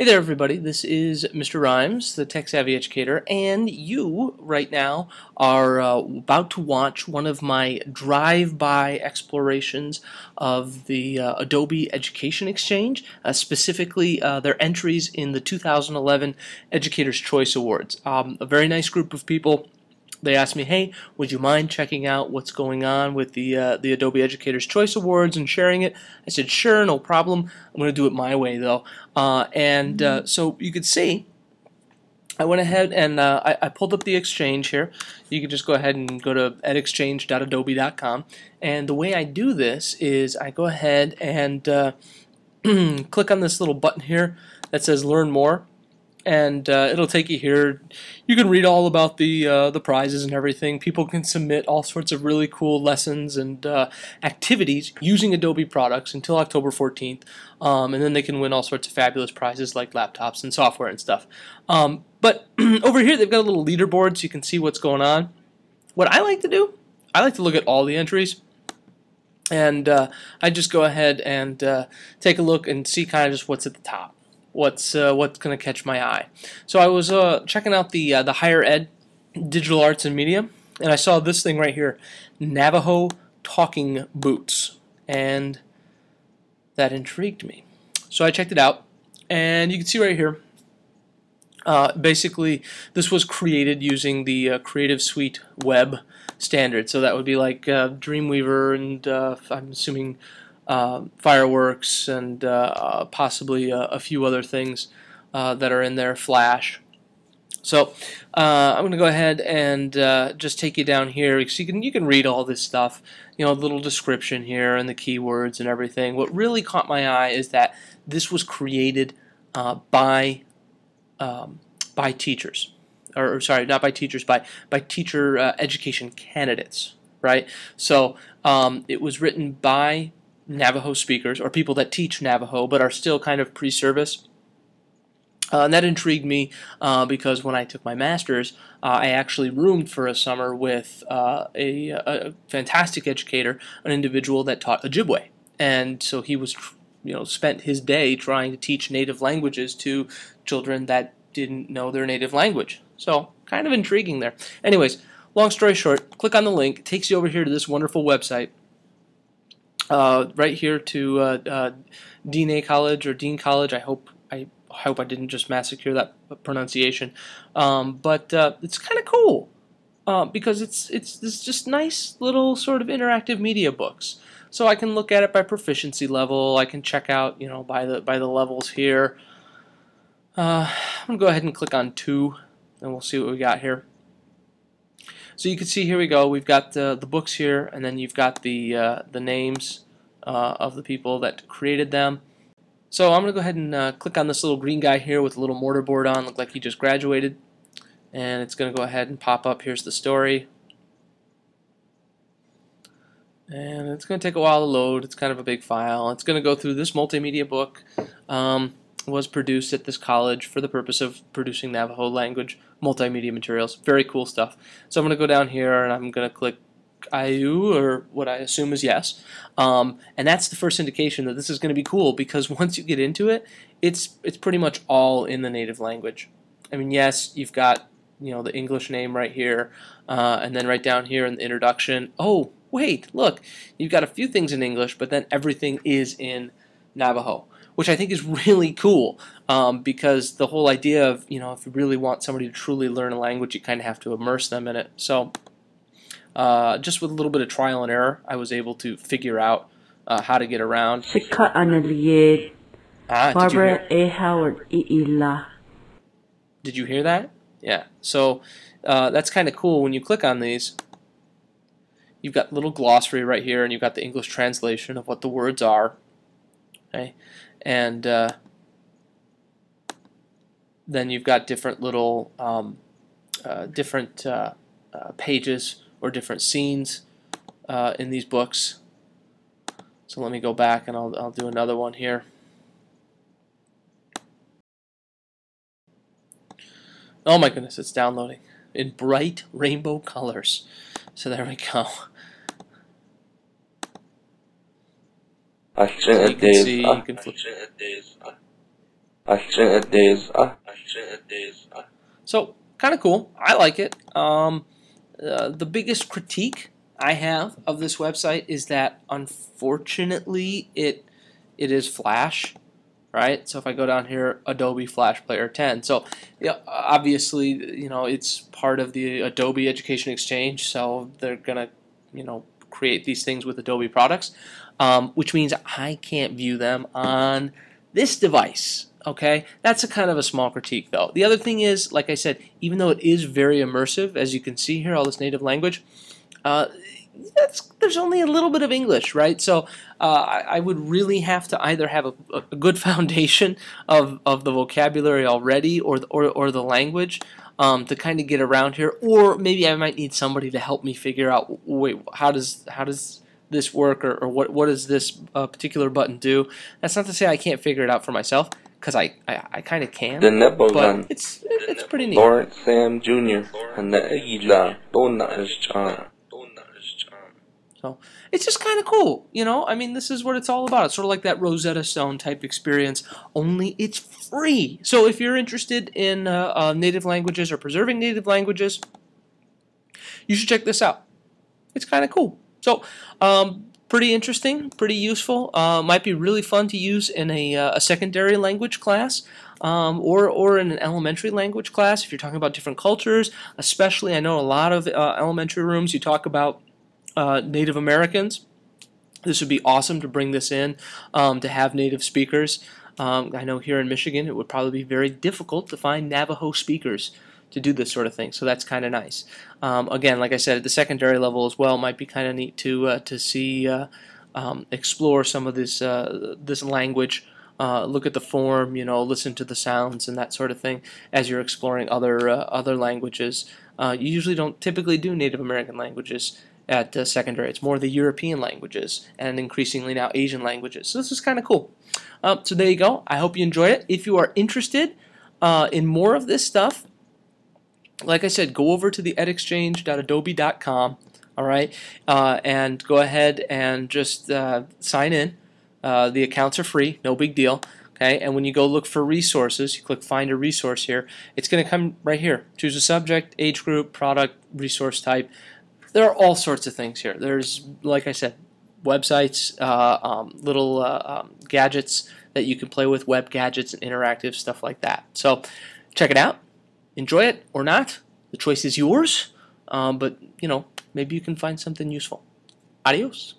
Hey there everybody, this is Mr. Rhymes, the Tech Savvy Educator, and you right now are about to watch one of my drive-by explorations of the Adobe Education Exchange, specifically their entries in the 2011 Educator's Choice Awards. A very nice group of people. They asked me, hey, would you mind checking out what's going on with the Adobe Educator's Choice Awards and sharing it? I said, sure, no problem. I'm going to do it my way, though. So you could see, I went ahead and I pulled up the exchange here. You can just go ahead and go to edexchange.adobe.com. And the way I do this is I go ahead and click on this little button here that says Learn More. And it'll take you here. You can read all about the prizes and everything. People can submit all sorts of really cool lessons and activities using Adobe products until October 14th, and then they can win all sorts of fabulous prizes like laptops and software and stuff. But over here they've got a little leaderboard so you can see what's going on. What I like to do, I like to look at all the entries. And I just go ahead and take a look and see kind of just what's at the top. What's going to catch my eye. So I was checking out the higher ed, digital arts and media, and I saw this thing right here, Navajo talking boots, and that intrigued me. So I checked it out, and you can see right here, basically this was created using the Creative Suite web standard. So that would be like Dreamweaver and I'm assuming Fireworks and possibly a few other things that are in there, Flash. So I'm going to go ahead and just take you down here so you can read all this stuff, you know, a little description here and the keywords and everything. What really caught my eye is that this was created by teachers, or sorry, not by teachers, by teacher education candidates, right? So it was written by Navajo speakers, or people that teach Navajo but are still kind of pre-service. And that intrigued me because when I took my master's, I actually roomed for a summer with a fantastic educator, an individual that taught Ojibwe. And so he was, spent his day trying to teach native languages to children that didn't know their native language. So kind of intriguing there. Anyways, long story short, click on the link. It takes you over here to this wonderful website. Right here to Dean College or Dean College. I hope I didn't just massacre that pronunciation. But it's kind of cool because it's this just nice little sort of interactive media books. So I can look at it by proficiency level. I can check out by the levels here. I'm gonna go ahead and click on 2, and we'll see what we got here. So you can see, here we go, we've got the books here, and then you've got the names of the people that created them. So I'm going to go ahead and click on this little green guy here with a little mortarboard on, look like he just graduated. And it's going to go ahead and pop up, here's the story. And it's going to take a while to load, it's kind of a big file. It's going to go through this multimedia book. Was produced at this college for the purpose of producing Navajo language multimedia materials. Very cool stuff. So I'm going to go down here and I'm going to click IU, or what I assume is yes. And that's the first indication that this is going to be cool, because once you get into it, it's pretty much all in the native language. I mean, yes, you've got the English name right here, and then right down here in the introduction. Oh, wait, look, you've got a few things in English, but then everything is in Navajo, which I think is really cool, because the whole idea of, if you really want somebody to truly learn a language, you kind of have to immerse them in it. So just with a little bit of trial and error, I was able to figure out how to get around. Did you Barbara A. Howard Iila. Did you hear that? Yeah. So that's kind of cool. When you click on these, you've got a little glossary right here, and you've got the English translation of what the words are. Okay. And then you've got different little pages or different scenes in these books. So let me go back and I'll do another one here. Oh my goodness, it's downloading in bright rainbow colors. So there we go. So you can see, you can flip. So, kind of cool. I like it. The biggest critique I have of this website is that, unfortunately, it is Flash, right? So if I go down here, Adobe Flash Player 10. So yeah, obviously, it's part of the Adobe Education Exchange, so they're gonna, create these things with Adobe products, which means I can't view them on this device. Okay, that's a kind of a small critique, though. The other thing is, like I said, even though it is very immersive, as you can see here, all this native language, there's only a little bit of English, right? So I would really have to either have a good foundation of the vocabulary already, or the language, to kind of get around here, or maybe I might need somebody to help me figure out, wait, how does this work, or what does this particular button do? That's not to say I can't figure it out for myself, because I kind of can, but it's pretty neat. Lawrence Sam Jr. So it's just kind of cool, I mean, this is what it's all about. It's sort of like that Rosetta Stone type experience, only it's free. So if you're interested in native languages or preserving native languages, you should check this out. It's kind of cool. So pretty interesting, pretty useful. Might be really fun to use in a secondary language class, or in an elementary language class if you're talking about different cultures. Especially, I know a lot of elementary rooms, you talk about Native Americans. This would be awesome to bring this in, to have native speakers. I know here in Michigan it would probably be very difficult to find Navajo speakers to do this sort of thing, so that's kind of nice. Again, like I said, at the secondary level as well, might be kind of neat to see, explore some of this language, look at the form, listen to the sounds and that sort of thing as you're exploring other languages. You usually don't typically do Native American languages at secondary. It's more the European languages, and increasingly now Asian languages. So this is kind of cool. So there you go. I hope you enjoyed it. If you are interested in more of this stuff, like I said, go over to the edexchange.adobe.com, all right, and go ahead and just sign in. The accounts are free, no big deal. Okay, and when you go look for resources, you click Find a Resource here. It's going to come right here. Choose a subject, age group, product, resource type. There are all sorts of things here. There's, like I said, websites, little gadgets that you can play with, web gadgets and interactive stuff like that. So check it out. Enjoy it or not. The choice is yours. But, maybe you can find something useful. Adios.